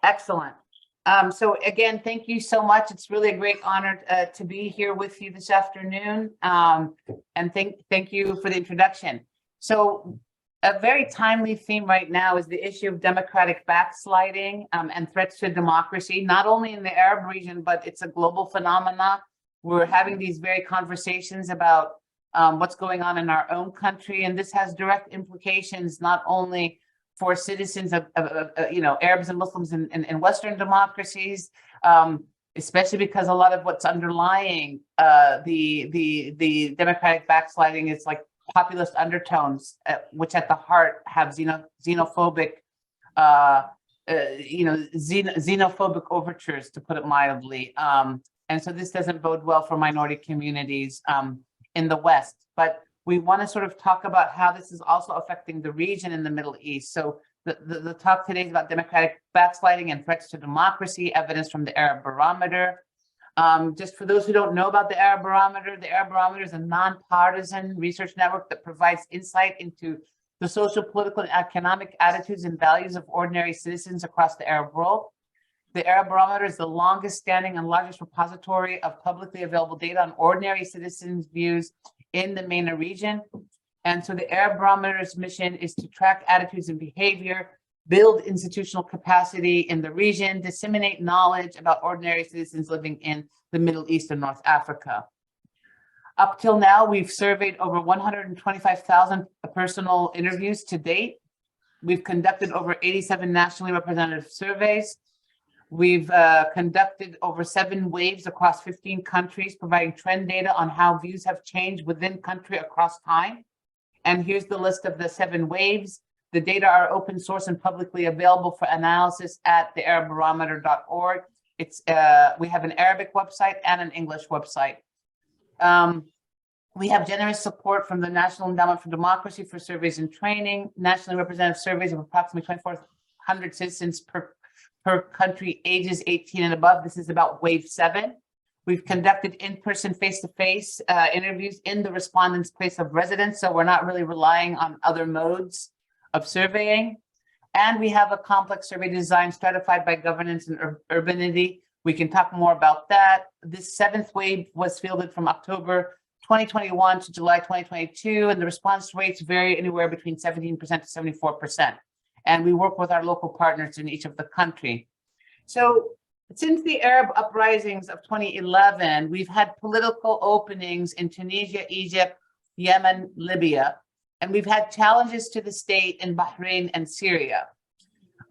Excellent. So again, thank you so much. It's really a great honor to be here with you this afternoon. And thank you for the introduction. So a very timely theme right now is the issue of democratic backsliding and threats to democracy, not only in the Arab region, but it's a global phenomena. We're having these very conversations about what's going on in our own country, and this has direct implications not only for citizens of Arabs and Muslims in Western democracies, especially because a lot of what's underlying the democratic backsliding is like populist undertones, which at the heart have xenophobic overtures, to put it mildly. And so this doesn't bode well for minority communities in the West. But we want to sort of talk about how this is also affecting the region in the Middle East. So the talk today is about democratic backsliding and threats to democracy, evidence from the Arab Barometer. Just for those who don't know about the Arab Barometer is a nonpartisan research network that provides insight into the social, political, and economic attitudes and values of ordinary citizens across the Arab world. The Arab Barometer is the longest standing and largest repository of publicly available data on ordinary citizens' views in the MENA region. And so the Arab Barometer's mission is to track attitudes and behavior, build institutional capacity in the region, disseminate knowledge about ordinary citizens living in the Middle East and North Africa. Up till now, we've surveyed over 125,000 personal interviews to date. We've conducted over 87 nationally representative surveys. We've conducted over 7 waves across 15 countries, providing trend data on how views have changed within country across time. And here's the list of the 7 waves. The data are open source and publicly available for analysis at thearabbarometer.org. We have an Arabic website and an English website. We have generous support from the National Endowment for Democracy for surveys and training, nationally representative surveys of approximately 2,400 citizens per country, ages 18 and above. This is about wave 7. We've conducted in-person, face-to-face interviews in the respondent's place of residence, so we're not really relying on other modes of surveying. And we have a complex survey design stratified by governance and urbanity. We can talk more about that. This 7th wave was fielded from October 2021 to July 2022, and the response rates vary anywhere between 17% to 74%. And we work with our local partners in each of the country. So since the Arab uprisings of 2011, we've had political openings in Tunisia, Egypt, Yemen, Libya, and we've had challenges to the state in Bahrain and Syria.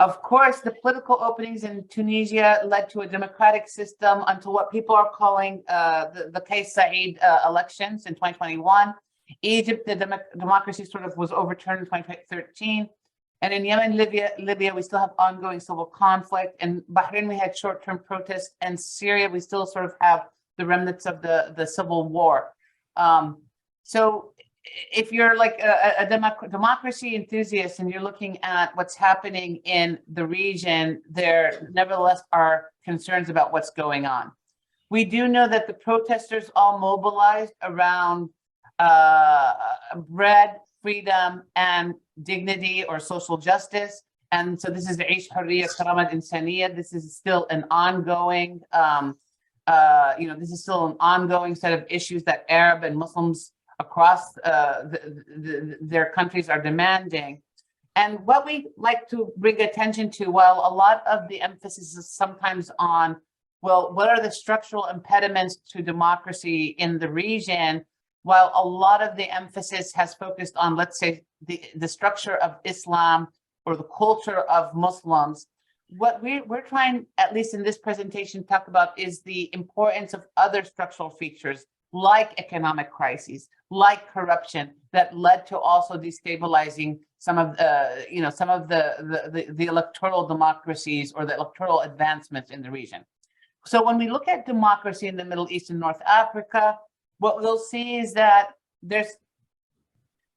Of course, the political openings in Tunisia led to a democratic system until what people are calling the Kais Saied elections in 2021. Egypt, the democracy sort of was overturned in 2013. And in Yemen, Libya, we still have ongoing civil conflict. In Bahrain, we had short-term protests. And Syria, we still sort of have the remnants of the civil war. So if you're like a democracy enthusiast and you're looking at what's happening in the region, there nevertheless are concerns about what's going on. We do know that the protesters all mobilized around bread, freedom, and dignity or social justice. And so this is the Aish Hurriya Karamat Insaniya. This is still an ongoing, this is still an ongoing set of issues that Arab and Muslims across their countries are demanding. And what we like to bring attention to, while a lot of the emphasis is sometimes on, well, what are the structural impediments to democracy in the region, while a lot of the emphasis has focused on, let's say, the structure of Islam or the culture of Muslims, what we're trying, at least in this presentation, to talk about is the importance of other structural features like economic crises, like corruption, that led to also destabilizing some of the electoral democracies or the electoral advancements in the region. So when we look at democracy in the Middle East and North Africa, what we'll see is that there's,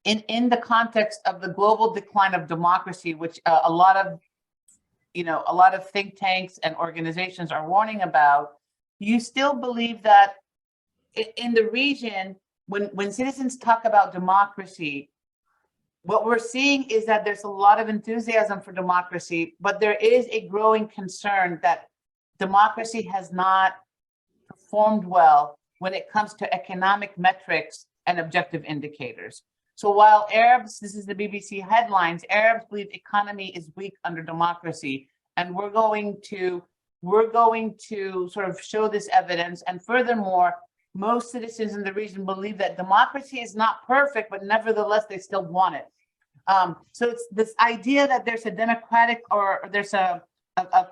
in the context of the global decline of democracy, which a lot of think tanks and organizations are warning about, you still believe that in the region, when citizens talk about democracy, what we're seeing is that there's a lot of enthusiasm for democracy, but there is a growing concern that democracy has not performed well when it comes to economic metrics and objective indicators. So while Arabs, this is the BBC headlines, Arabs believe economy is weak under democracy, and we're going to sort of show this evidence. And furthermore, most citizens in the region believe that democracy is not perfect, but nevertheless, they still want it. So it's this idea that there's a democratic or there's a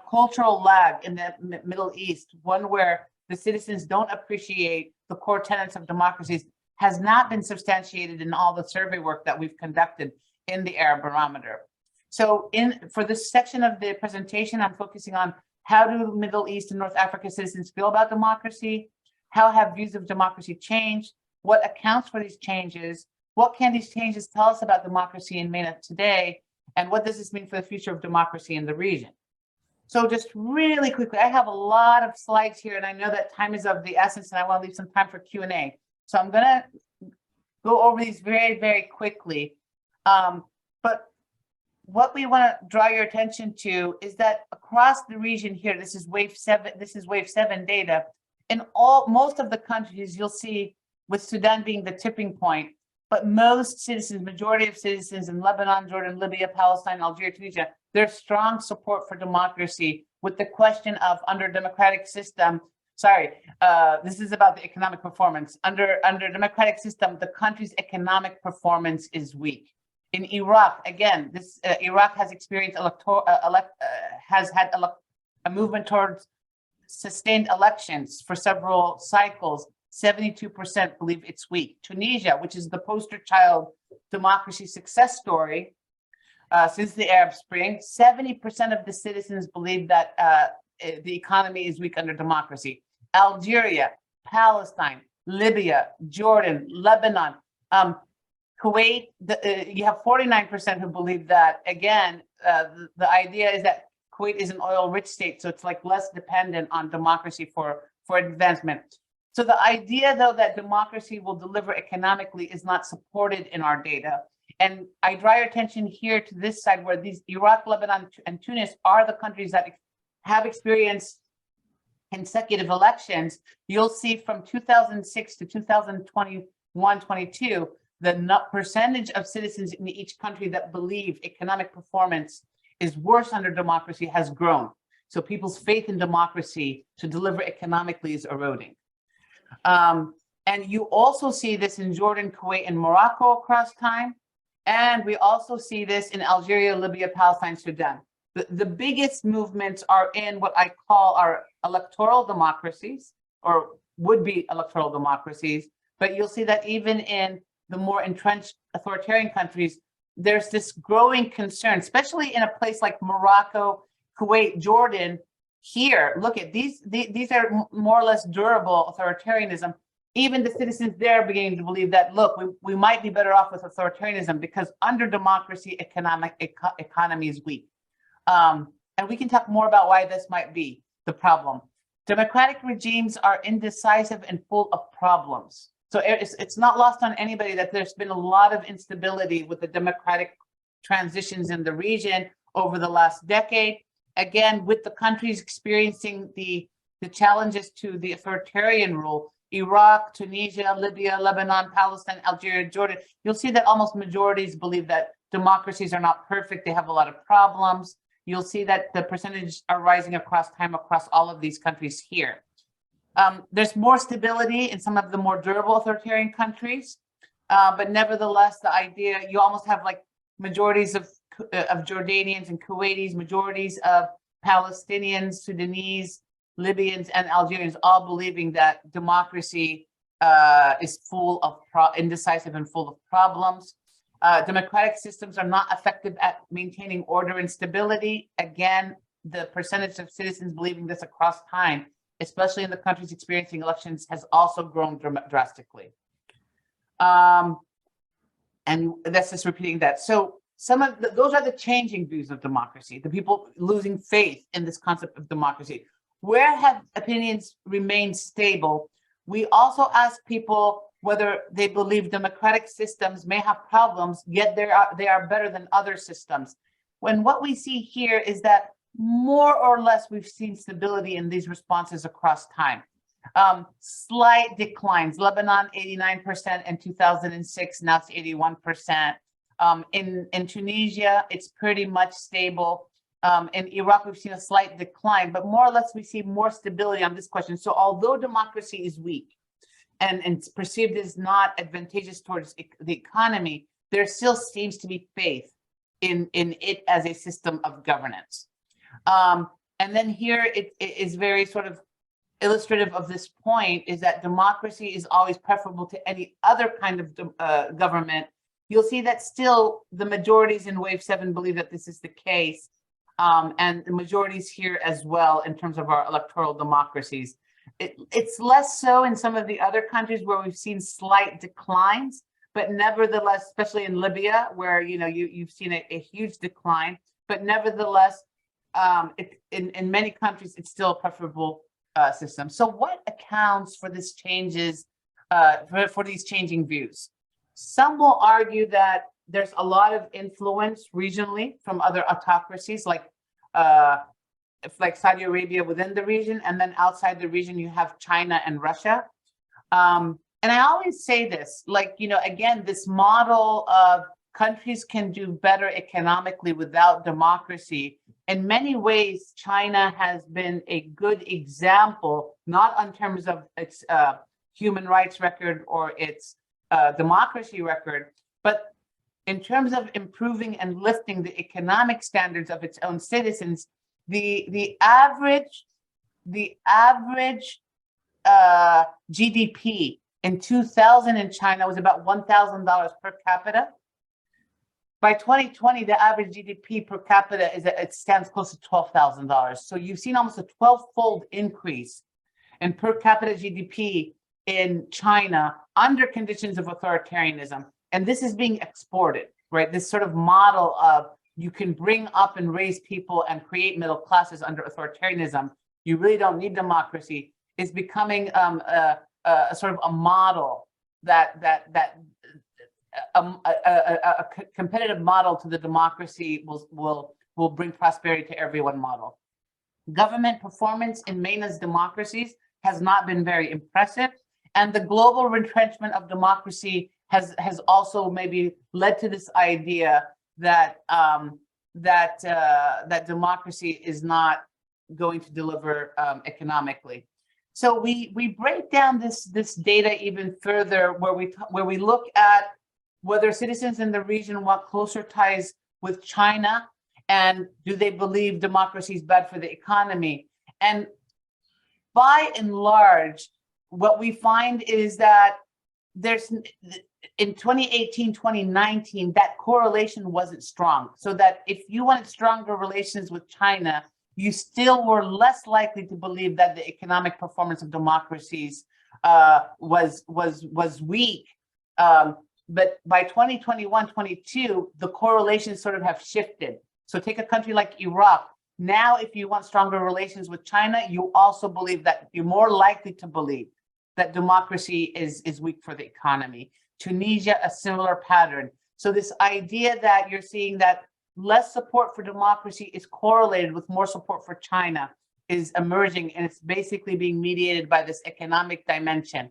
cultural lag in the Middle East, one where the citizens don't appreciate the core tenets of democracies, has not been substantiated in all the survey work that we've conducted in the Arab Barometer. So for this section of the presentation, I'm focusing on how do Middle East and North Africa citizens feel about democracy? How have views of democracy changed? What accounts for these changes? What can these changes tell us about democracy in MENA today? And what does this mean for the future of democracy in the region? So just really quickly, I have a lot of slides here, and I know that time is of the essence, and I want to leave some time for Q&A. So I'm going to go over these very, very quickly. But what we want to draw your attention to is that across the region here, this is wave 7 data. In most of the countries, you'll see, with Sudan being the tipping point, but most citizens, majority of citizens in Lebanon, Jordan, Libya, Palestine, Algeria, Tunisia, there's strong support for democracy, with the question of under democratic system. This is about the economic performance. Under democratic system, the country's economic performance is weak. In Iraq, again, Iraq has experienced has had a movement towards sustained elections for several cycles. 72% believe it's weak. Tunisia, which is the poster child democracy success story since the Arab Spring, 70% of the citizens believe that the economy is weak under democracy. Algeria, Palestine, Libya, Jordan, Lebanon, Kuwait, you have 49% who believe that. Again, the idea is that Kuwait is an oil-rich state, so it's like less dependent on democracy for advancement. So the idea, though, that democracy will deliver economically is not supported in our data. And I draw your attention here to this side, where these Iraq, Lebanon, and Tunis are the countries that have experienced consecutive elections. You'll see from 2006 to 2021-22, the percentage of citizens in each country that believe economic performance is worse under democracy has grown. So people's faith in democracy to deliver economically is eroding. And you also see this in Jordan, Kuwait, and Morocco across time. And we also see this in Algeria, Libya, Palestine, Sudan. The biggest movements are in what I call our electoral democracies, or would-be electoral democracies. But you'll see that even in the more entrenched authoritarian countries, there's this growing concern, especially in a place like Morocco, Kuwait, Jordan. Here, look at these are more or less durable authoritarianism. Even the citizens there are beginning to believe that, look, we might be better off with authoritarianism because under democracy, economy is weak. And we can talk more about why this might be the problem. Democratic regimes are indecisive and full of problems. So it's not lost on anybody that there's been a lot of instability with the democratic transitions in the region over the last decade. Again, with the countries experiencing the challenges to the authoritarian rule, Iraq, Tunisia, Libya, Lebanon, Palestine, Algeria, Jordan, you'll see that almost majorities believe that democracies are not perfect. They have a lot of problems. You'll see that the percentage are rising across time across all of these countries here. There's more stability in some of the more durable authoritarian countries, but nevertheless, the idea, you almost have like majorities of Jordanians and Kuwaitis, majorities of Palestinians, Sudanese, Libyans, and Algerians all believing that democracy is full of indecisive and full of problems. Democratic systems are not effective at maintaining order and stability. Again, the percentage of citizens believing this across time, especially in the countries experiencing elections, has also grown drastically. And that's just repeating that. So those are the changing views of democracy, the people losing faith in this concept of democracy. Where have opinions remained stable? We also ask people, whether they believe democratic systems may have problems, yet they are better than other systems. When what we see here is that more or less we've seen stability in these responses across time. Slight declines, Lebanon 89% in 2006, now it's 81%. In Tunisia, it's pretty much stable. In Iraq, we've seen a slight decline, but more or less we see more stability on this question. So although democracy is weak and it's perceived as not advantageous towards the economy, there still seems to be faith in it as a system of governance. And then here it is very sort of illustrative of this point, is that democracy is always preferable to any other kind of government. You'll see that still the majorities in Wave 7 believe that this is the case, and the majorities here as well in terms of our electoral democracies. It's less so in some of the other countries where we've seen slight declines, but nevertheless, especially in Libya, where you've seen a huge decline, but nevertheless, in many countries, it's still a preferable system. So what accounts for this changes, for these changing views? Some will argue that there's a lot of influence regionally from other autocracies, like Saudi Arabia within the region, and then outside the region, you have China and Russia. And I always say this, again, this model of countries can do better economically without democracy. In many ways, China has been a good example, not in terms of its human rights record or its democracy record, but in terms of improving and lifting the economic standards of its own citizens. The average GDP in 2000 in China was about $1,000 per capita. By 2020, the average GDP per capita it stands close to $12,000. So you've seen almost a 12-fold increase in per capita GDP in China under conditions of authoritarianism. And this is being exported, right? This sort of model of you can bring up and raise people and create middle classes under authoritarianism. You really don't need democracy. Is becoming a sort of a model a competitive model to the democracy will bring prosperity to everyone model. Government performance in MENA's democracies has not been very impressive, and the global retrenchment of democracy has also maybe led to this idea that that democracy is not going to deliver economically. So we break down this data even further, where we look at whether citizens in the region want closer ties with China, and do they believe democracy is bad for the economy. And by and large, what we find is that there's, in 2018, 2019, that correlation wasn't strong. So that if you wanted stronger relations with China, you still were less likely to believe that the economic performance of democracies was weak. But by 2021, 22, the correlations sort of have shifted. So take a country like Iraq. Now, if you want stronger relations with China, you also believe that you're more likely to believe that democracy is weak for the economy. Tunisia, a similar pattern. So this idea that you're seeing that less support for democracy is correlated with more support for China is emerging, and it's basically being mediated by this economic dimension.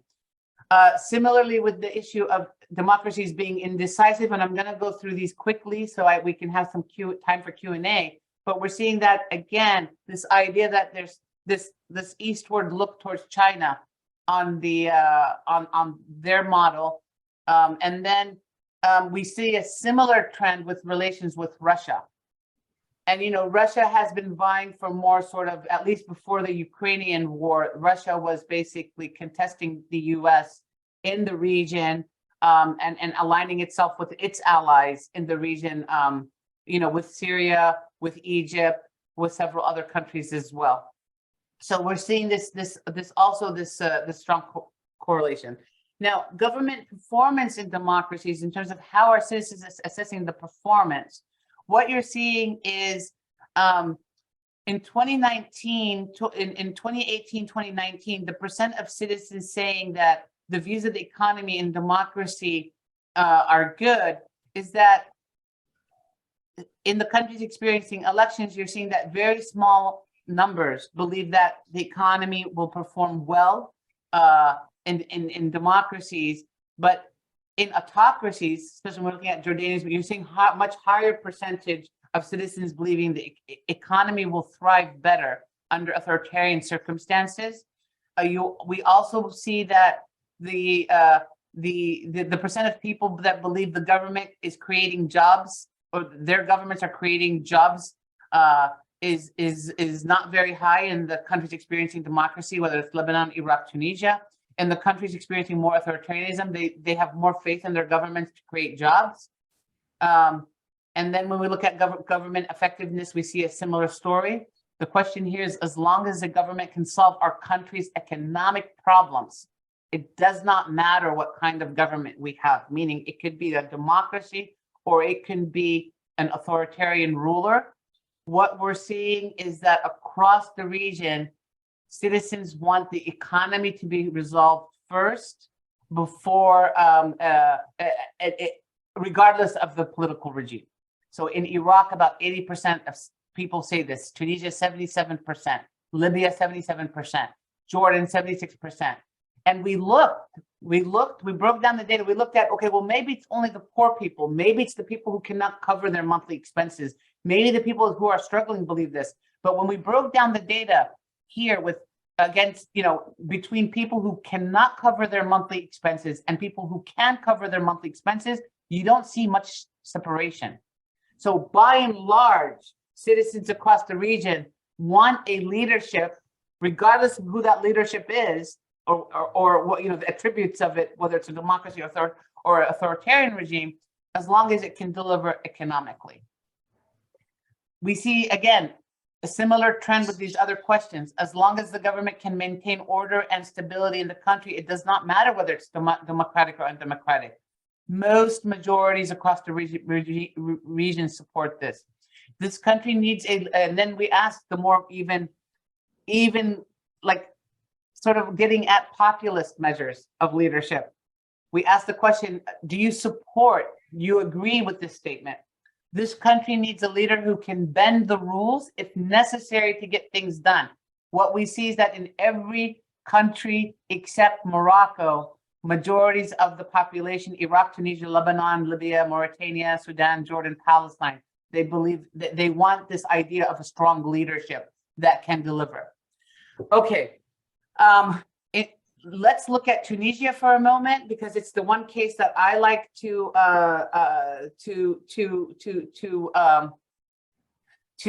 Similarly, with the issue of democracies being indecisive, and I'm going to go through these quickly so we can have some time for Q&A. But we're seeing that again, this idea that there's this eastward look towards China on the on their model, and then we see a similar trend with relations with Russia. And Russia has been vying for more sort of, at least before the Ukrainian war, Russia was basically contesting the US in the region, and aligning itself with its allies in the region, with Syria, with Egypt, with several other countries as well. So we're seeing this strong correlation. Now, government performance in democracies, in terms of how our citizens are assessing the performance, what you're seeing is in 2019, in 2018, 2019, the percent of citizens saying that the views of the economy and democracy are good is that in the countries experiencing elections, you're seeing that very small numbers believe that the economy will perform well in democracies, but in autocracies, especially when we're looking at Jordanians, you're seeing much higher percentage of citizens believing the economy will thrive better under authoritarian circumstances. We also see that the percent of people that believe the government is creating jobs, or their governments are creating jobs, is not very high in the countries experiencing democracy, whether it's Lebanon, Iraq, Tunisia. In the countries experiencing more authoritarianism, they have more faith in their governments to create jobs. And then when we look at government effectiveness, we see a similar story. The question here is, as long as the government can solve our country's economic problems, it does not matter what kind of government we have, meaning it could be a democracy or it can be an authoritarian ruler. What we're seeing is that across the region, citizens want the economy to be resolved first before, regardless of the political regime. So in Iraq, about 80% of people say this. Tunisia, 77%. Libya, 77%. Jordan, 76%. And we broke down the data. We looked at, okay, well, maybe it's only the poor people. Maybe it's the people who cannot cover their monthly expenses. Maybe the people who are struggling believe this. But when we broke down the data here between people who cannot cover their monthly expenses and people who can cover their monthly expenses, you don't see much separation. So by and large, citizens across the region want a leadership, regardless of who that leadership is, or what, the attributes of it, whether it's a democracy or authoritarian regime, as long as it can deliver economically. We see, again, a similar trend with these other questions. As long as the government can maintain order and stability in the country, it does not matter whether it's democratic or undemocratic. Most majorities across the region support this. This country needs and then we ask the more even like sort of getting at populist measures of leadership. We ask the question, do you agree with this statement? This country needs a leader who can bend the rules if necessary to get things done. What we see is that in every country except Morocco, majorities of the population, Iraq, Tunisia, Lebanon, Libya, Mauritania, Sudan, Jordan, Palestine, they believe that they want this idea of a strong leadership that can deliver. Okay, let's look at Tunisia for a moment, because it's the one case that I like to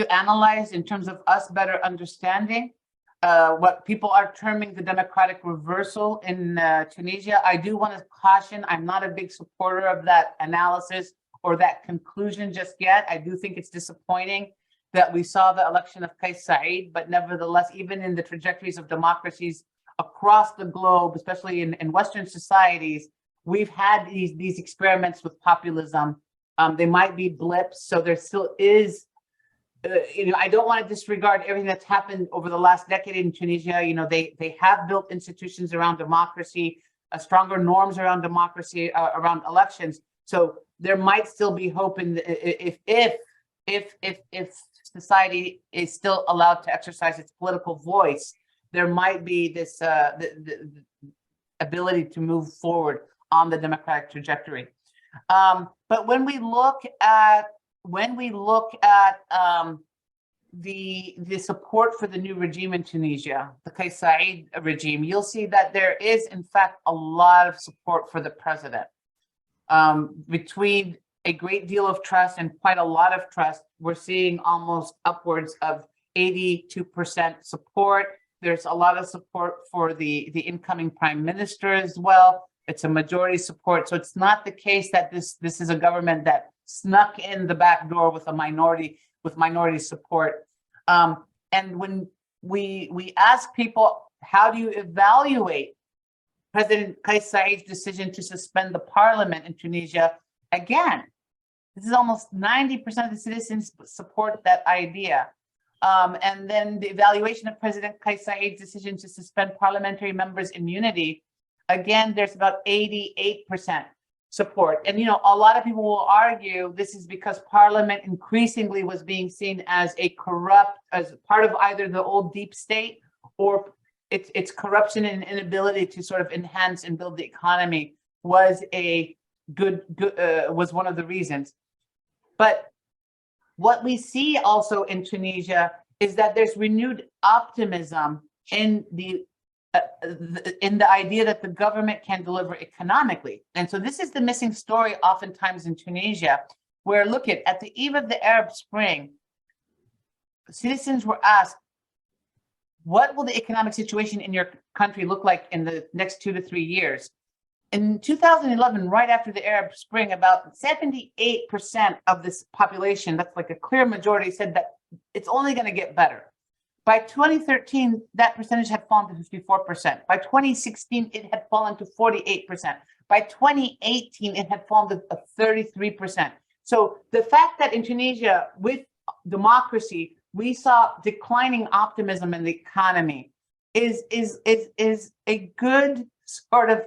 analyze in terms of us better understanding what people are terming the democratic reversal in Tunisia. I do want to caution, I'm not a big supporter of that analysis or that conclusion just yet. I do think it's disappointing that we saw the election of Kais Saied, but nevertheless, even in the trajectories of democracies across the globe, especially in Western societies, we've had these experiments with populism. They might be blips, so there still is, I don't want to disregard everything that's happened over the last decade in Tunisia. They have built institutions around democracy, stronger norms around democracy, around elections. So there might still be hope in if society is still allowed to exercise its political voice, there might be this the ability to move forward on the democratic trajectory. But when we look at the support for the new regime in Tunisia, the Kais Saied regime, you'll see that there is in fact a lot of support for the president. Between a great deal of trust and quite a lot of trust, we're seeing almost upwards of 82% support. There's a lot of support for the incoming prime minister as well. It's a majority support. So it's not the case that this is a government that snuck in the back door with minority support. And when we ask people, how do you evaluate President Kais Saied's decision to suspend the parliament in Tunisia? Again, this is almost 90% of the citizens support that idea. And then the evaluation of President Kais Saied's decision to suspend parliamentary members' immunity, Again, there's about 88% support. And, you know, a lot of people will argue this is because Parliament increasingly was being seen as a corrupt, as part of either the old deep state or its corruption and inability to sort of enhance and build the economy was a was one of the reasons. But what we see also in Tunisia is that there's renewed optimism in the idea that the government can deliver economically. And so this is the missing story oftentimes in Tunisia, where look at the eve of the Arab Spring, citizens were asked, what will the economic situation in your country look like in the next 2 to 3 years? In 2011, right after the Arab Spring, about 78% of this population, that's like a clear majority, said that it's only going to get better. By 2013, that percentage had fallen to 54%. By 2016, it had fallen to 48%. By 2018, it had fallen to 33%. So the fact that in Tunisia, with democracy, we saw declining optimism in the economy is a good sort of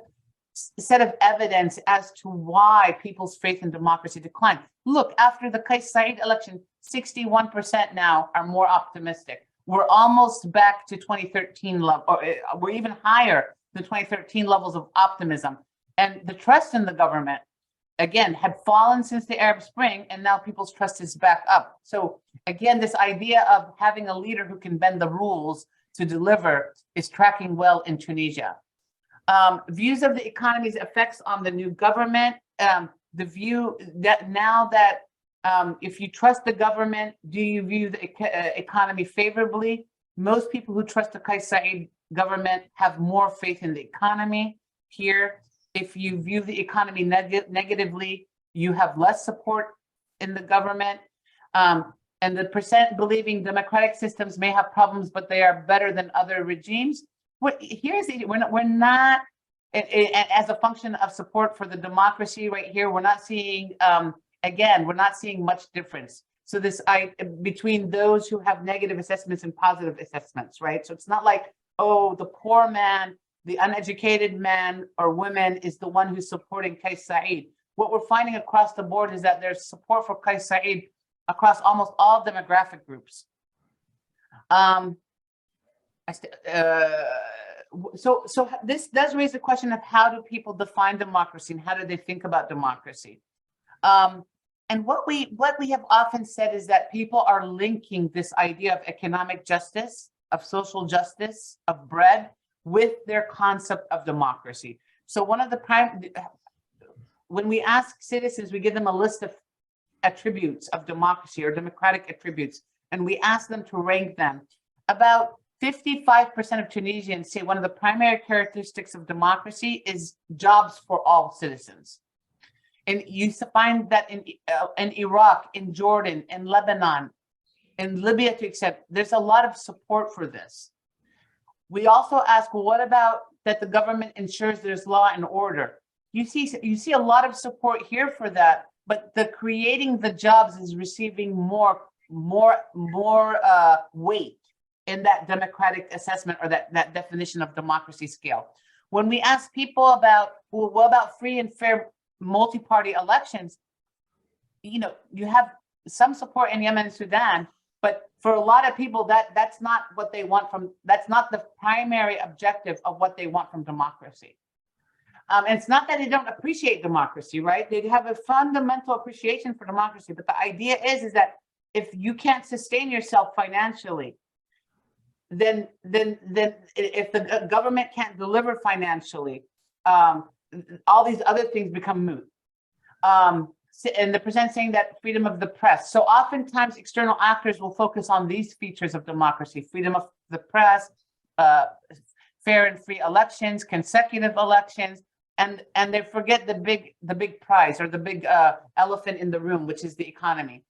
set of evidence as to why people's faith in democracy declined. Look, after the Kais Saied election, 61% now are more optimistic. We're almost back to 2013 level, or we're even higher than 2013 levels of optimism. And the trust in the government, again, had fallen since the Arab Spring, and now people's trust is back up. So again, this idea of having a leader who can bend the rules to deliver is tracking well in Tunisia. Views of the economy's effects on the new government, the view that now that if you trust the government, do you view the economy favorably? Most people who trust the Kais Saied government have more faith in the economy here. If you view the economy negatively, you have less support in the government. And the percent believing democratic systems may have problems, but they are better than other regimes. We're not, as a function of support for the democracy right here, we're not seeing, again, we're not seeing much difference. So between those who have negative assessments and positive assessments, right? So it's not like, oh, the poor man, the uneducated man or woman is the one who's supporting Kais Saied. What we're finding across the board is that there's support for Kais Saied across almost all demographic groups. So this does raise the question of how do people define democracy and how do they think about democracy? And what we have often said is that people are linking this idea of economic justice, of social justice, of bread, with their concept of democracy. So one of the when we ask citizens, we give them a list of attributes of democracy or democratic attributes, and we ask them to rank them. About 55% of Tunisians say one of the primary characteristics of democracy is jobs for all citizens. And you find that in Iraq, in Jordan, in Lebanon, in Libya, to accept, there's a lot of support for this. We also ask, well, what about that the government ensures there's law and order? You see a lot of support here for that, but the creating the jobs is receiving more weight in that democratic assessment or that definition of democracy scale. When we ask people about, well, what about free and fair multi-party elections? You know, you have some support in Yemen and Sudan, but for a lot of people, that's not what they want that's not the primary objective of what they want from democracy. And it's not that they don't appreciate democracy, right? They have a fundamental appreciation for democracy, but the idea is that if you can't sustain yourself financially, then if the government can't deliver financially, all these other things become moot. And the percent saying that freedom of the press. So oftentimes external actors will focus on these features of democracy: freedom of the press, fair and free elections, consecutive elections, and they forget the big prize or the big elephant in the room, which is the economy.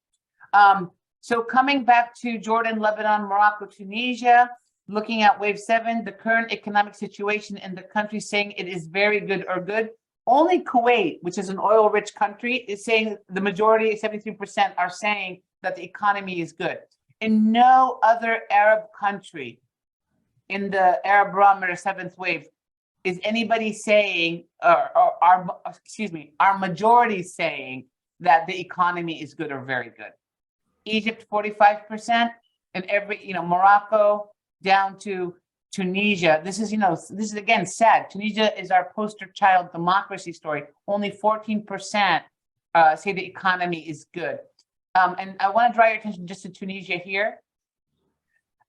So coming back to Jordan, Lebanon, Morocco, Tunisia, looking at wave 7, the current economic situation in the country saying it is very good or good. Only Kuwait, which is an oil-rich country, is saying the majority, 73%, are saying that the economy is good. In no other Arab country in the Arab Barometer 7th wave is anybody saying, or our majority saying that the economy is good or very good? Egypt, 45%, and Morocco down to Tunisia. This is again sad. Tunisia is our poster child democracy story. Only 14% say the economy is good. And I want to draw your attention just to Tunisia here.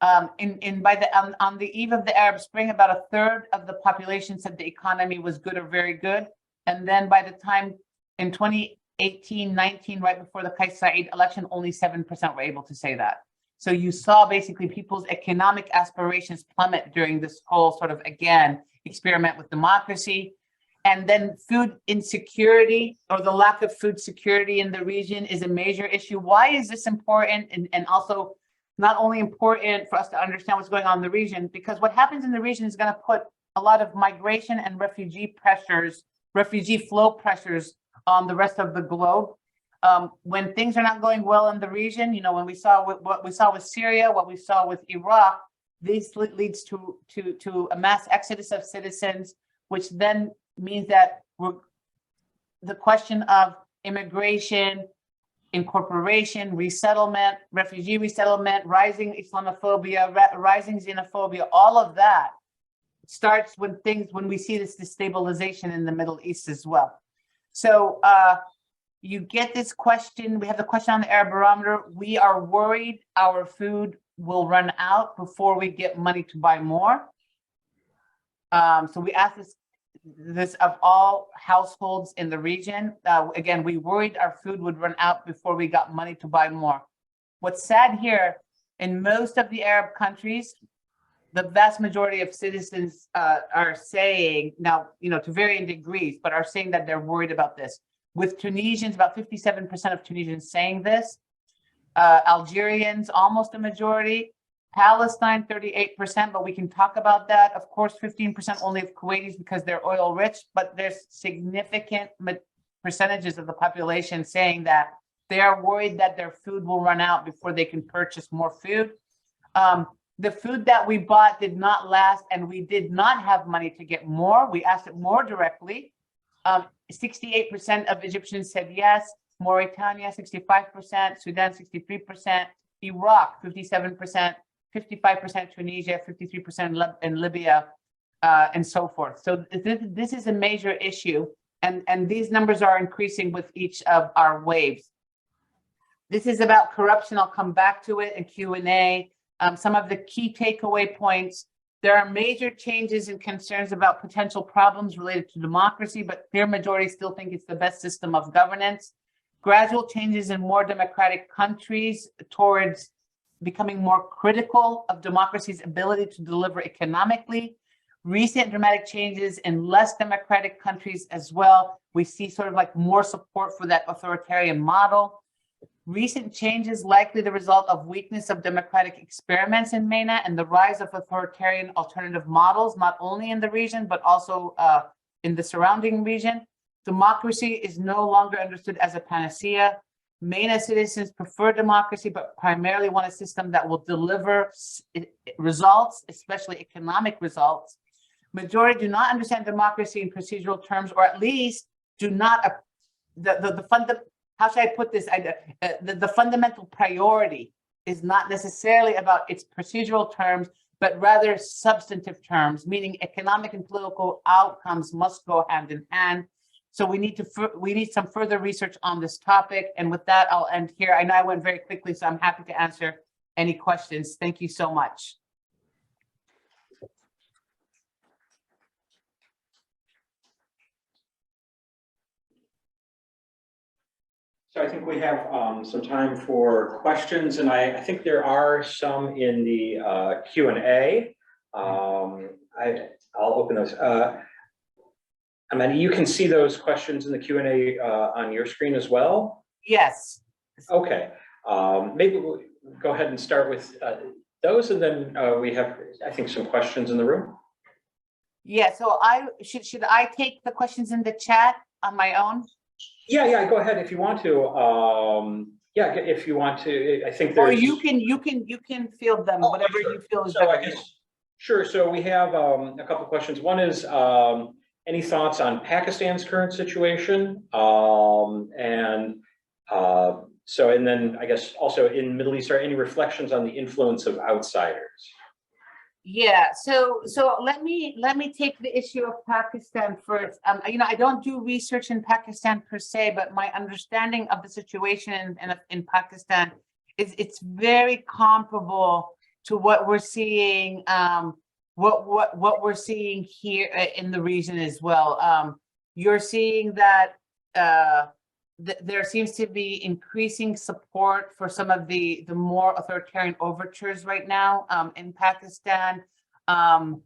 On the eve of the Arab Spring, about a third of the population said the economy was good or very good. And then by the time in 2018-19, right before the Kais Saied election, only 7% were able to say that. So you saw basically people's economic aspirations plummet during this whole sort of, again, experiment with democracy. And then food insecurity, or the lack of food security in the region, is a major issue. Why is this important? And also not only important for us to understand what's going on in the region, because what happens in the region is going to put a lot of migration and refugee flow pressures on the rest of the globe. When things are not going well in the region, when we saw what we saw with Syria, what we saw with Iraq, this leads to a mass exodus of citizens, which then means that the question of immigration, incorporation, resettlement, refugee resettlement, rising Islamophobia, rising xenophobia, all of that starts when we see this destabilization in the Middle East as well. So you get this question. We have the question on the Arab Barometer. We are worried our food will run out before we get money to buy more. So we asked this of all households in the region. Again, we worried our food would run out before we got money to buy more. What's sad here, in most of the Arab countries, the vast majority of citizens are saying, now, to varying degrees, but are saying that they're worried about this. With Tunisians, about 57% of Tunisians saying this. Algerians, almost a majority. Palestine, 38%, but we can talk about that. Of course, 15% only of Kuwaitis because they're oil rich, but there's significant percentages of the population saying that they are worried that their food will run out before they can purchase more food. The food that we bought did not last, and we did not have money to get more. We asked it more directly. 68% of Egyptians said yes. Mauritania, 65%. Sudan, 63%. Iraq, 57%. 55% Tunisia, 53% in Libya, and so forth. So this is a major issue, and these numbers are increasing with each of our waves. This is about corruption. I'll come back to it in Q&A. Some of the key takeaway points. There are major changes and concerns about potential problems related to democracy, but clear majority still think it's the best system of governance. Gradual changes in more democratic countries towards becoming more critical of democracy's ability to deliver economically. Recent dramatic changes in less democratic countries as well. We see sort of like more support for that authoritarian model. Recent changes likely the result of weakness of democratic experiments in MENA and the rise of authoritarian alternative models, not only in the region, but also in the surrounding region. Democracy is no longer understood as a panacea. MENA citizens prefer democracy, but primarily want a system that will deliver results, especially economic results. Majority do not understand democracy in procedural terms, or at least do not, how should I put this? The fundamental priority is not necessarily about its procedural terms, but rather substantive terms, meaning economic and political outcomes must go hand in hand. So we need some further research on this topic. And with that, I'll end here. I know I went very quickly, so I'm happy to answer any questions. Thank you so much. So I think we have some time for questions, and I think there are some in the Q&A. I'll open those. Amaney, you can see those questions in the Q&A on your screen as well? Yes. Okay. Maybe we'll go ahead and start with those, and then we have, I think, some questions in the room. Yeah, so should I take the questions in the chat on my own? Yeah, go ahead if you want to. Yeah, if you want to, I think there's. Or you can field them, whatever you feel is better. Sure. So we have a couple of questions. One is any thoughts on Pakistan's current situation? And then I guess also in Middle East, are any reflections on the influence of outsiders? Yeah, so let me take the issue of Pakistan first. I don't do research in Pakistan per se, but my understanding of the situation in Pakistan is it's very comparable to what we're seeing, what we're seeing here in the region as well. You're seeing that there seems to be increasing support for some of the more authoritarian overtures right now in Pakistan. And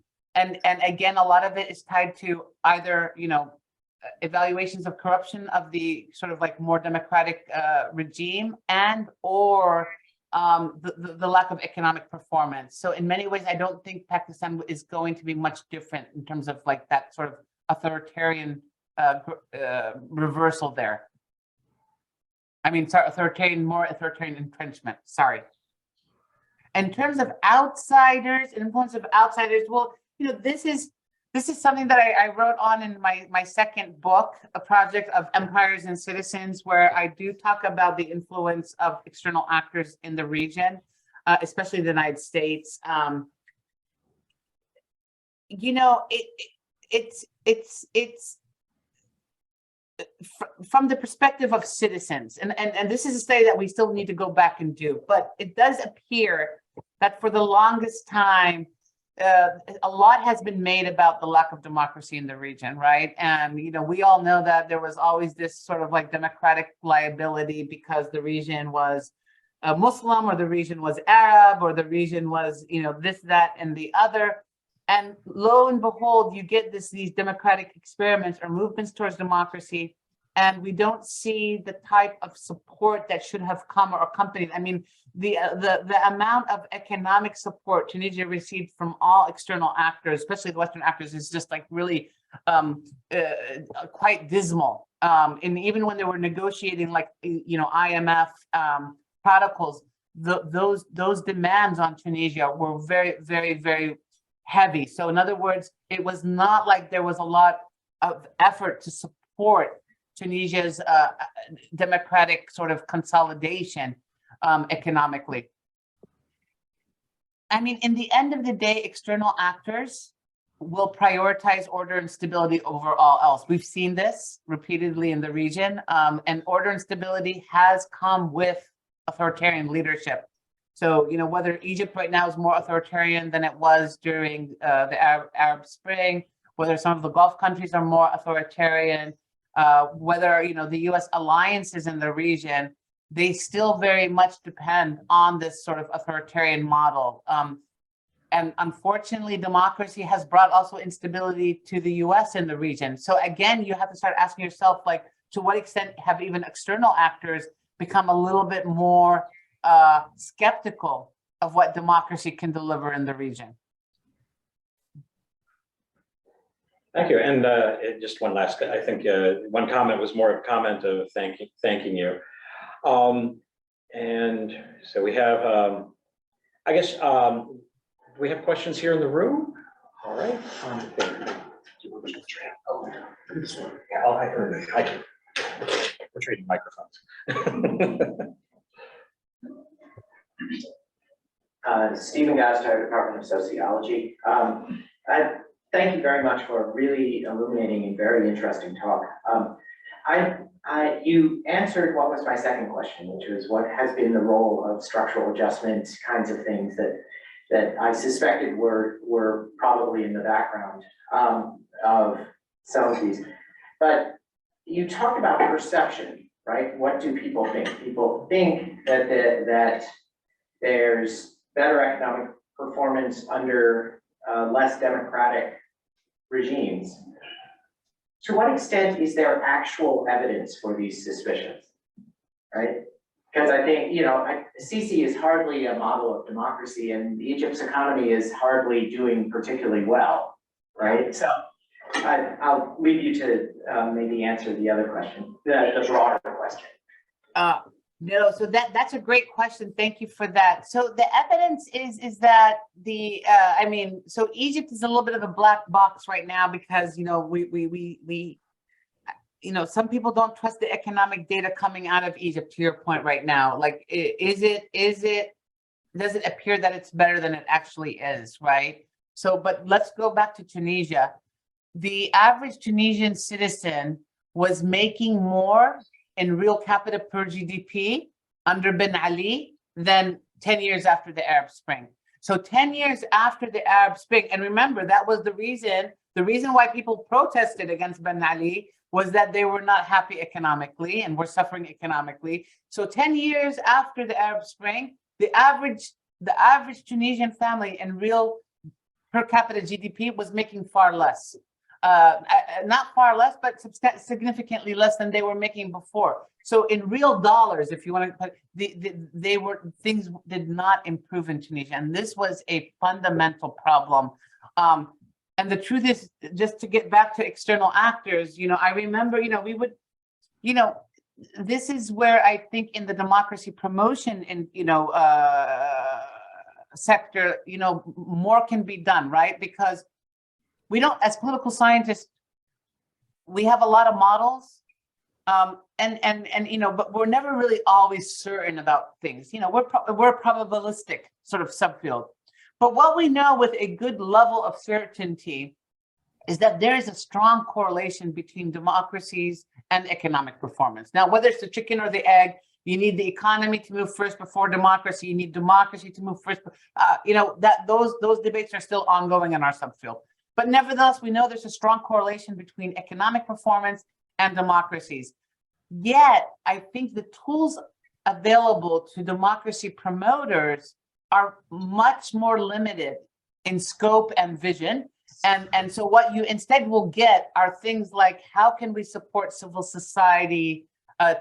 again, a lot of it is tied to either, evaluations of corruption of the sort of like more democratic regime and or the lack of economic performance. So in many ways, I don't think Pakistan is going to be much different in terms of like that sort of authoritarian reversal there. I mean, sorry, more authoritarian entrenchment, sorry. In terms of outsiders, influence of outsiders, well, this is something that I wrote on in my second book, a project of empires and citizens, where I do talk about the influence of external actors in the region, especially the United States. It's from the perspective of citizens, and this is a study that we still need to go back and do, but it does appear that for the longest time, a lot has been made about the lack of democracy in the region, right? And we all know that there was always this sort of like democratic liability because the region was Muslim, or the region was Arab, or the region was this, that, and the other. And lo and behold, you get these democratic experiments or movements towards democracy, and we don't see the type of support that should have come or accompanied. I mean, the amount of economic support Tunisia received from all external actors, especially the Western actors, is just like really quite dismal. And even when they were negotiating, like IMF protocols, those demands on Tunisia were very, very, very heavy. So in other words, it was not like there was a lot of effort to support Tunisia's democratic sort of consolidation economically. I mean, in the end of the day, external actors will prioritize order and stability over all else. We've seen this repeatedly in the region, and order and stability has come with authoritarian leadership. So, whether Egypt right now is more authoritarian than it was during the Arab Spring, whether some of the Gulf countries are more authoritarian, whether, the US alliances in the region, they still very much depend on this sort of authoritarian model. And unfortunately, democracy has brought also instability to the US in the region. So again, you have to start asking yourself, like, to what extent have even external actors become a little bit more skeptical of what democracy can deliver in the region? Thank you. And just one last, I think one comment was more of a comment of thanking you. And so we have, I guess, we have questions here in the room. All right. We're trading microphones. Stephen Gasteyer, Department of Sociology. Thank you very much for a really illuminating and very interesting talk. You answered what was my second question, which was what has been the role of structural adjustment kinds of things that I suspected were probably in the background of some of these. But you talked about perception, right? What do people think? People think that there's better economic performance under less democratic regimes. To what extent is there actual evidence for these suspicions, right? Because I think, Sisi is hardly a model of democracy, and Egypt's economy is hardly doing particularly well, right? So I'll leave you to maybe answer the other question, the broader question. No, so that's a great question. Thank you for that. So the evidence is that I mean, so Egypt is a little bit of a black box right now because, you know, we you know, some people don't trust the economic data coming out of Egypt, to your point right now. Like, does it appear that it's better than it actually is, right? So, but let's go back to Tunisia. The average Tunisian citizen was making more in real capita per GDP under Ben Ali than 10 years after the Arab Spring. So 10 years after the Arab Spring, and remember, that was the reason why people protested against Ben Ali was that they were not happy economically and were suffering economically. So 10 years after the Arab Spring, the average Tunisian family in real per capita GDP was making far less. Not far less, but significantly less than they were making before. So in real dollars, if you want to put, things did not improve in Tunisia, and this was a fundamental problem. And the truth is, just to get back to external actors, you know, I remember, you know, we would, you know, this is where I think in the democracy promotion in, you know, sector, you know, more can be done, right? Because we don't, as political scientists, we have a lot of models, and you know, but we're never really always certain about things. You know, we're a probabilistic sort of subfield. But what we know with a good level of certainty is that there is a strong correlation between democracies and economic performance. Now, whether it's the chicken or the egg, you need the economy to move first before democracy. You need democracy to move first. You know, that those debates are still ongoing in our subfield. But nevertheless, we know there's a strong correlation between economic performance and democracies. Yet, I think the tools available to democracy promoters are much more limited in scope and vision. And so what you instead will get are things like, how can we support civil society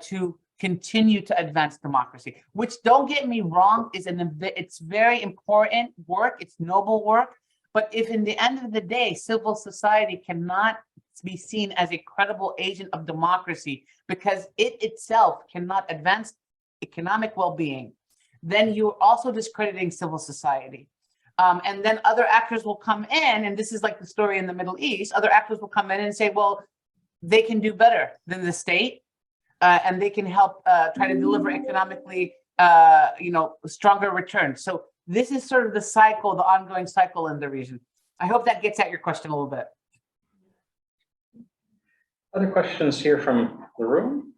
to continue to advance democracy? Which, don't get me wrong, it's very important work, it's noble work. But if in the end of the day, civil society cannot be seen as a credible agent of democracy because it itself cannot advance economic well-being, then you're also discrediting civil society. And then other actors will come in, and this is like the story in the Middle East, other actors will come in and say, well, they can do better than the state, and they can help try to deliver economically, you know, stronger returns. So this is sort of the cycle, the ongoing cycle in the region. I hope that gets at your question a little bit. Other questions here from the room?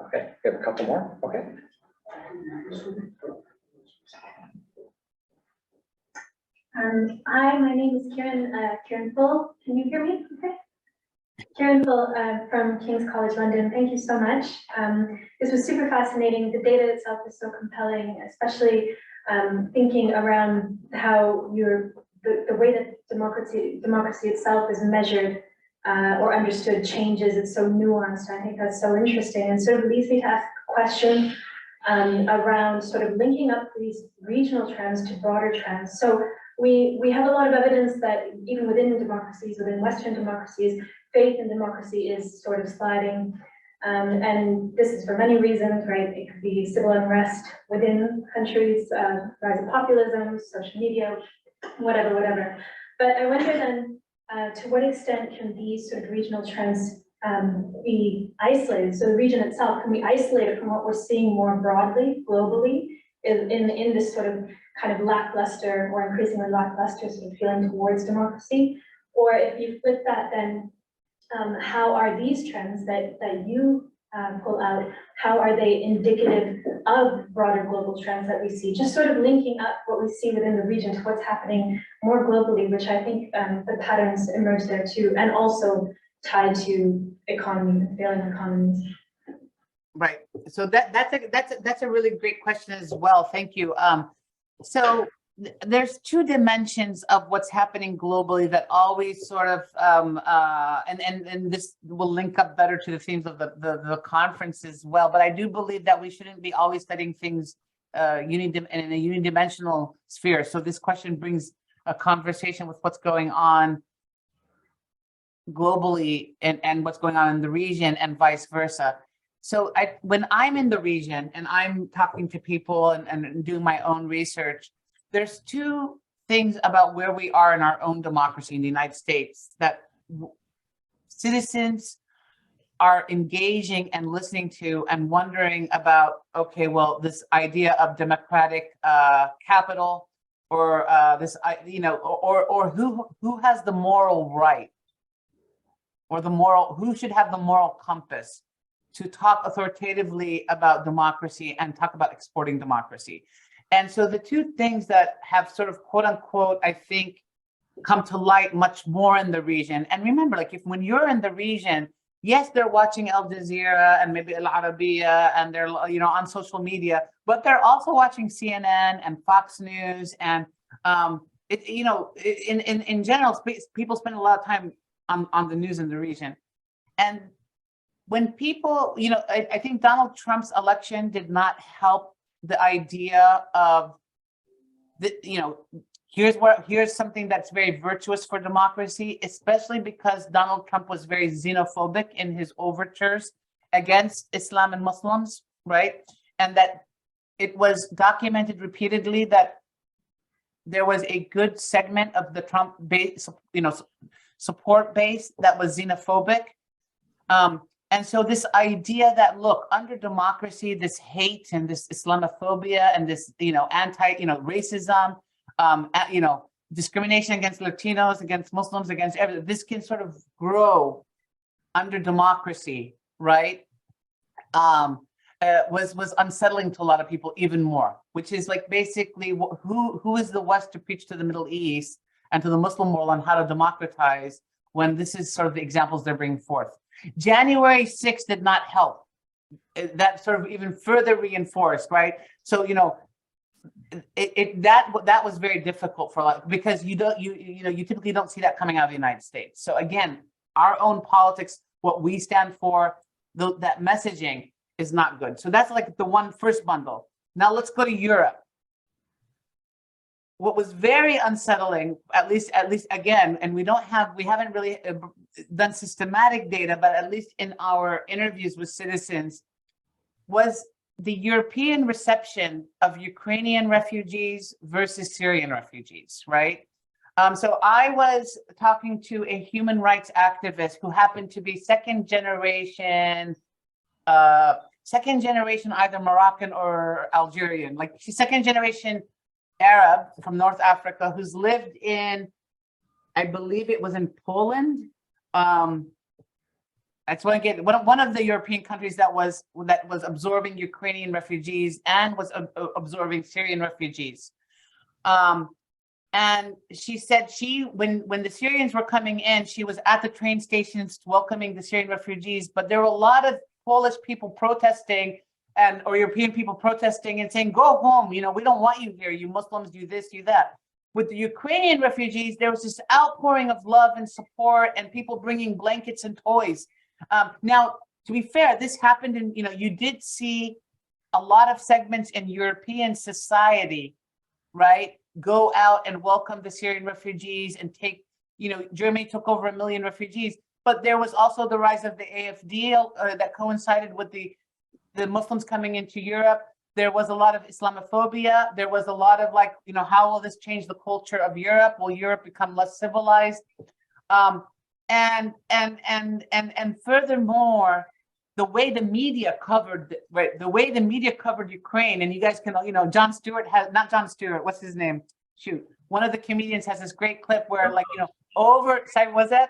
Okay, we have a couple more. Okay. Hi, my name is Kieran Full. Can you hear me? Okay. Kieran Full from King's College London. Thank you so much. This was super fascinating. The data itself is so compelling, especially thinking around how the way that democracy itself is measured or understood changes. It's so nuanced. I think that's so interesting, and sort of leads me to ask a question around sort of linking up these regional trends to broader trends. So we have a lot of evidence that even within democracies, within Western democracies, faith in democracy is sort of sliding. And this is for many reasons, right? It could be civil unrest within countries, rise of populism, social media, whatever. But I wonder then, to what extent can these sort of regional trends be isolated? So the region itself, can we isolate it from what we're seeing more broadly, globally, in this sort of kind of lackluster or increasingly lackluster sort of feeling towards democracy? Or if you flip that, then how are these trends that you pull out, how are they indicative of broader global trends that we see? Just sort of linking up what we see within the region to what's happening more globally, which I think the patterns emerge there too, and also tied to economy, failing economies. Right. So that's a really great question as well. Thank you. So there's two dimensions of what's happening globally that always sort of and this will link up better to the themes of the conference as well. But I do believe that we shouldn't be always studying things in a unidimensional sphere. So this question brings a conversation with what's going on globally and what's going on in the region and vice versa. So when I'm in the region and I'm talking to people and doing my own research, there's two things about where we are in our own democracy in the United States that citizens are engaging and listening to and wondering about, okay, well, this idea of democratic capital, or this, or who has the moral right, or who should have the moral compass to talk authoritatively about democracy and talk about exporting democracy. And so the two things that have sort of quote unquote, I think, come to light much more in the region. And remember, like when you're in the region, yes, they're watching Al Jazeera and maybe Al Arabiya and they're, on social media, but they're also watching CNN and Fox News. And in general, people spend a lot of time on the news in the region. And when people, I think Donald Trump's election did not help the idea of here's something that's very virtuous for democracy, especially because Donald Trump was very xenophobic in his overtures against Islam and Muslims, right? And that it was documented repeatedly that there was a good segment of the Trump base, support base that was xenophobic. And so this idea that, look, under democracy, this hate and this Islamophobia and this, racism, discrimination against Latinos, against Muslims, against everything, this can sort of grow under democracy, right? Was unsettling to a lot of people even more, which is like basically who is the West to preach to the Middle East and to the Muslim world on how to democratize when this is sort of the examples they're bringing forth. January 6th did not help. That sort of even further reinforced, right? So, that was very difficult for a lot, because you typically don't see that coming out of the United States. So again, our own politics, what we stand for, that messaging is not good. So that's like the first bundle. Now let's go to Europe. What was very unsettling, at least again, and we haven't really done systematic data, but at least in our interviews with citizens, was the European reception of Ukrainian refugees versus Syrian refugees, right? So I was talking to a human rights activist who happened to be second generation either Moroccan or Algerian, like she's second generation Arab from North Africa, who's lived in, I believe it was in Poland. That's one of the European countries that was absorbing Ukrainian refugees and was absorbing Syrian refugees. And she said when the Syrians were coming in, she was at the train stations welcoming the Syrian refugees, but there were a lot of Polish people protesting or European people protesting and saying, go home, we don't want you here, you Muslims, do this, do that. With the Ukrainian refugees, there was this outpouring of love and support and people bringing blankets and toys. Now, to be fair, this happened in, you did see a lot of segments in European society, right, go out and welcome the Syrian refugees and take, Germany took over 1 million refugees, but there was also the rise of the AfD that coincided with the Muslims coming into Europe. There was a lot of Islamophobia. There was a lot of how will this change the culture of Europe? Will Europe become less civilized? And furthermore, the way the media covered, Ukraine, and you guys can, Jon Stewart not Jon Stewart, what's his name? Shoot, one of the comedians has this great clip where sorry, was that?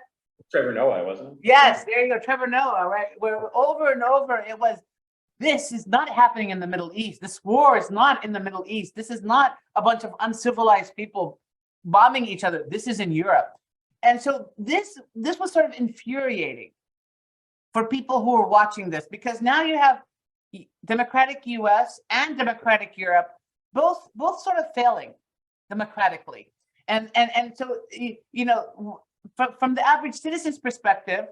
Trevor Noah, wasn't it? Yes, there you go, Trevor Noah, right? Where over and over it was, this is not happening in the Middle East. This war is not in the Middle East. This is not a bunch of uncivilized people bombing each other. This is in Europe. And so this was sort of infuriating for people who are watching this, because now you have democratic US and democratic Europe, both sort of failing democratically. And so, from the average citizen's perspective,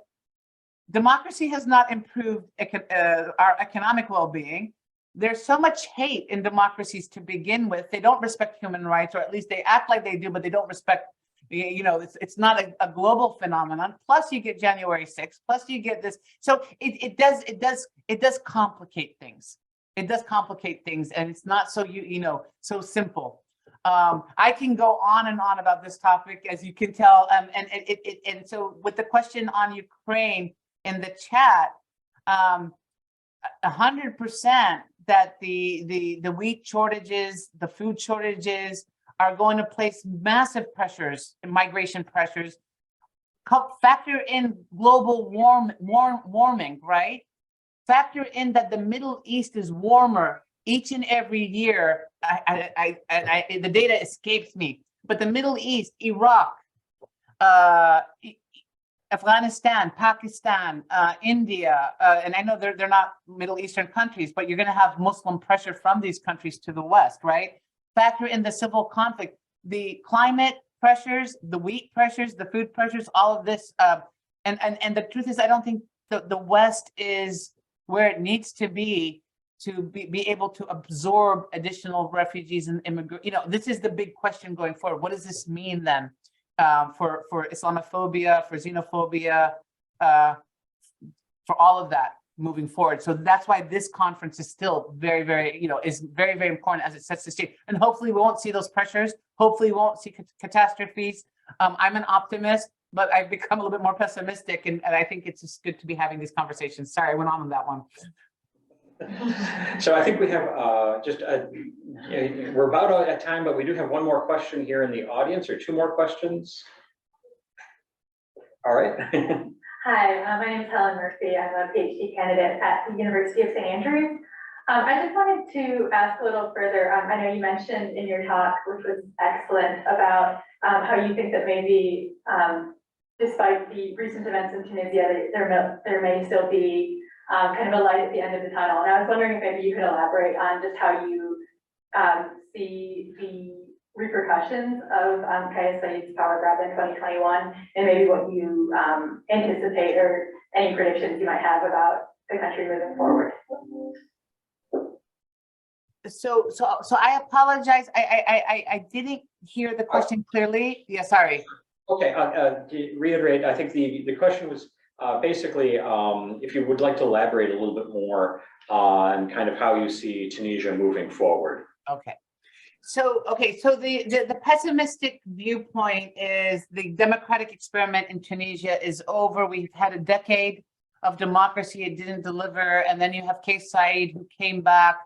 democracy has not improved our economic well-being. There's so much hate in democracies to begin with. They don't respect human rights, or at least they act like they do, but they don't respect, You know, it's not a global phenomenon. Plus you get January 6th, plus you get this. So it does complicate things. It does complicate things, and it's not so so simple. I can go on and on about this topic, as you can tell. And so with the question on Ukraine in the chat, 100% that the wheat shortages, the food shortages are going to place massive pressures and migration pressures. Factor in global warming, right? Factor in that the Middle East is warmer each and every year. The data escapes me, but the Middle East, Iraq, Afghanistan, Pakistan, India, and I know they're not Middle Eastern countries, but you're going to have Muslim pressure from these countries to the West, right? Factor in the civil conflict, the climate pressures, the wheat pressures, the food pressures, all of this. And the truth is, I don't think the West is where it needs to be able to absorb additional refugees and immigrants. You know, this is the big question going forward. What does this mean then for Islamophobia, for xenophobia, for all of that moving forward? So that's why this conference is still very, very, is very, very important as it sets the stage. And hopefully we won't see those pressures. Hopefully we won't see catastrophes. I'm an optimist, but I've become a little bit more pessimistic, and I think it's just good to be having these conversations. Sorry, I went on that one. So I think we have we're about out of time, but we do have one more question here in the audience, or two more questions. All right. Hi, my name is Helen Murphy. I'm a PhD candidate at the University of St. Andrews. I just wanted to ask a little further. I know you mentioned in your talk, which was excellent, about how you think that maybe, despite the recent events in Tunisia, there may still be kind of a light at the end of the tunnel. And I was wondering if maybe you could elaborate on just how you see the repercussions of Kais Said's power grab in 2021, and maybe what you anticipate or any predictions you might have about the country moving forward. So I apologize. I didn't hear the question clearly. Yeah, sorry. Okay, to reiterate, I think the question was basically if you would like to elaborate a little bit more on kind of how you see Tunisia moving forward. Okay. So the pessimistic viewpoint is the democratic experiment in Tunisia is over. We've had a decade of democracy. It didn't deliver. And then you have Kais Saied, who came back.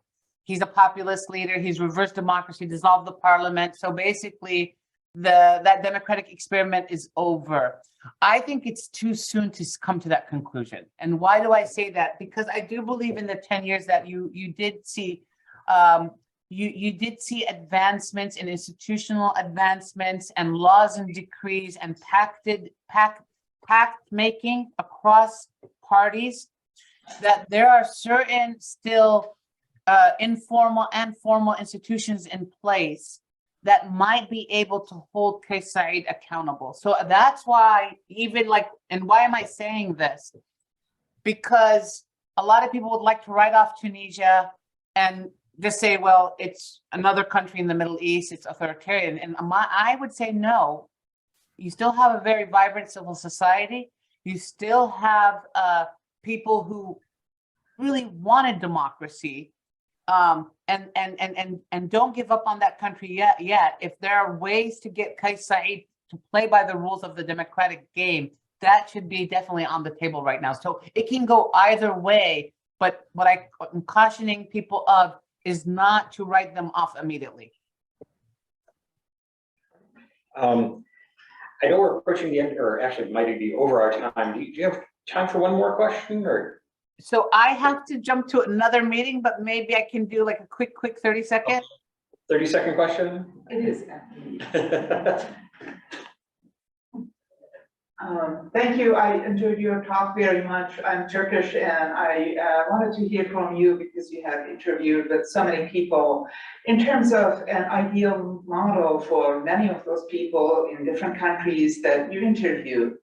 He's a populist leader. He's reversed democracy, dissolved the parliament. So basically, that democratic experiment is over. I think it's too soon to come to that conclusion. And why do I say that? Because I do believe in the 10 years that you did see, you did see advancements in institutional advancements and laws and decrees and pact making across parties, that there are certain still informal and formal institutions in place that might be able to hold Kais Saied accountable. So that's why and why am I saying this? Because a lot of people would like to write off Tunisia and just say, well, it's another country in the Middle East, it's authoritarian. And I would say no. You still have a very vibrant civil society. You still have people who really wanted democracy. And don't give up on that country yet. If there are ways to get Kais Saied to play by the rules of the democratic game, that should be definitely on the table right now. So it can go either way, but what I'm cautioning people of is not to write them off immediately. I know we're approaching the end, or actually might be over our time. Do you have time for one more question, or? So I have to jump to another meeting, but maybe I can do like a quick 30-second. 30-second question? It is. Thank you. I enjoyed your talk very much. I'm Turkish, and I wanted to hear from you because you have interviewed with so many people in terms of an ideal model for many of those people in different countries that you interviewed.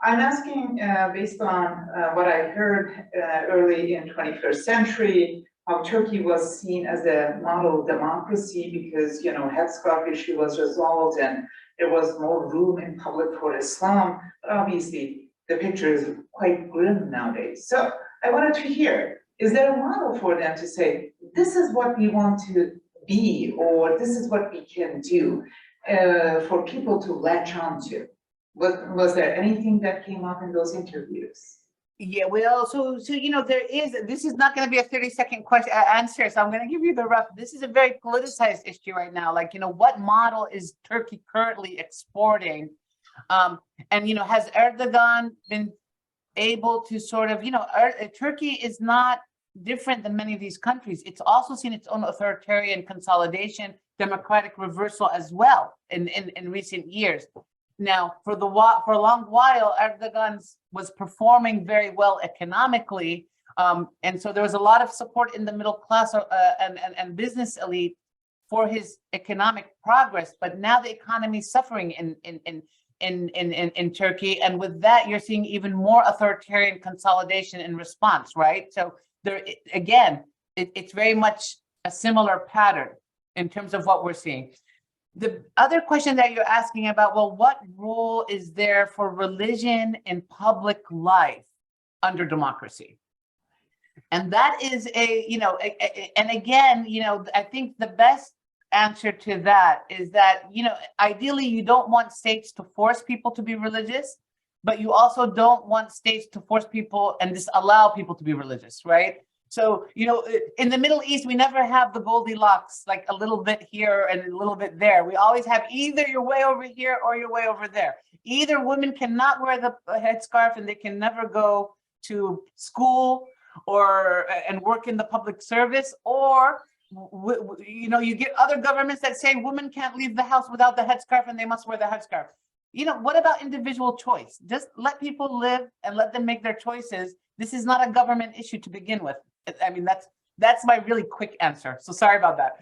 I'm asking based on what I heard early in 21st century, how Turkey was seen as a model democracy because, headscarf issue was resolved and there was more room in public for Islam, but obviously the picture is quite grim nowadays. So I wanted to hear, is there a model for them to say, this is what we want to be, or this is what we can do for people to latch onto? Was there anything that came up in those interviews? Yeah, well, so this is not going to be a 30-second question answer. So I'm going to give you the rough. This is a very politicized issue right now. Like, what model is Turkey currently exporting? And, has Erdogan been able to sort of, Turkey is not different than many of these countries. It's also seen its own authoritarian consolidation, democratic reversal as well in recent years. Now, for a long while, Erdogan was performing very well economically, and so there was a lot of support in the middle class and business elite for his economic progress. But now the economy is suffering in Turkey, and with that, you're seeing even more authoritarian consolidation in response, right? So there again, it's very much a similar pattern in terms of what we're seeing. The other question that you're asking about, well, what role is there for religion in public life under democracy? And that is and again, I think the best answer to that is that, ideally you don't want states to force people to be religious, but you also don't want states to force people and disallow people to be religious, right? So, in the Middle East, we never have the Goldilocks, like a little bit here and a little bit there. We always have either you're way over here or you're way over there. Either women cannot wear the headscarf and they can never go to school and work in the public service, or you get other governments that say women can't leave the house without the headscarf and they must wear the headscarf. What about individual choice? Just let people live and let them make their choices. This is not a government issue to begin with. I mean, that's my really quick answer. So sorry about that.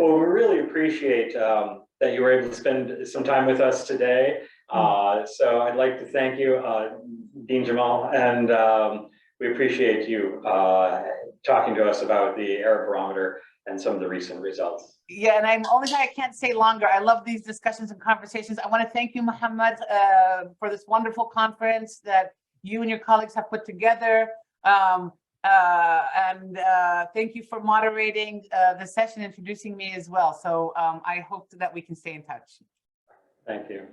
Well, we really appreciate that you were able to spend some time with us today. So I'd like to thank you, Dean Jamal, and we appreciate you talking to us about the Arab Barometer and some of the recent results. Yeah, and I'm only I can't stay longer. I love these discussions and conversations. I want to thank you, Muhammad, for this wonderful conference that you and your colleagues have put together. And thank you for moderating the session, introducing me as well. So I hope that we can stay in touch. Thank you.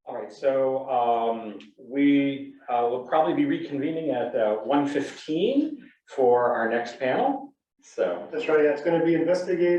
All right, so we will probably be reconvening at 1:15 for our next panel. So that's right. Yeah, it's going to be investigated.